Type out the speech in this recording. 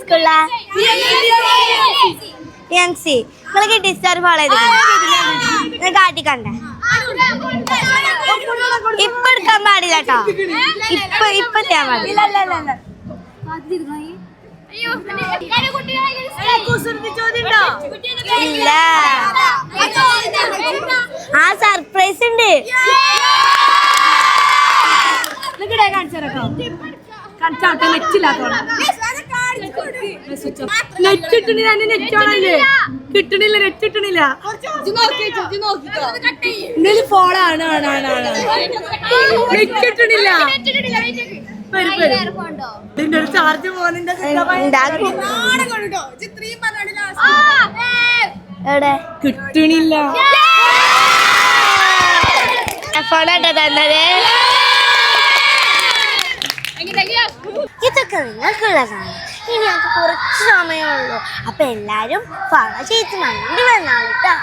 സ്കൂളിലാ? എംസി. നിങ്ങൾ കിട്ടി സ്റ്റാർ ഫോളോ ചെയ്ത് കാട്ടിക്കണ്ടേ? ഇപ്പൊ എടുക്കാൻ പാടില്ല കേട്ടോ. ഇപ്പൊ ചെയ്യാൻ പാടില്ല. ഇല്ല. ആ സർപ്രൈസ് ഉണ്ട്. കിട്ടണില്ല നെറ്റ് കിട്ടണില്ല. ഫോളാണ് നെറ്റ് കിട്ടണില്ല. ഇതിന്റെ ഒരു ചാർജ് പോകുന്നുണ്ട്. കിട്ടണില്ല. ഫോൺ കേട്ടോ തന്നത്. ഇതൊക്കെ നിങ്ങൾക്കുള്ളതാണ്. ഇനി ഞങ്ങൾക്ക് കുറച്ച് സമയമുള്ളൂ. അപ്പൊ എല്ലാരും ഫോളോ ചെയ്ത് മണ്ടി വന്നാണ് കേട്ടോ.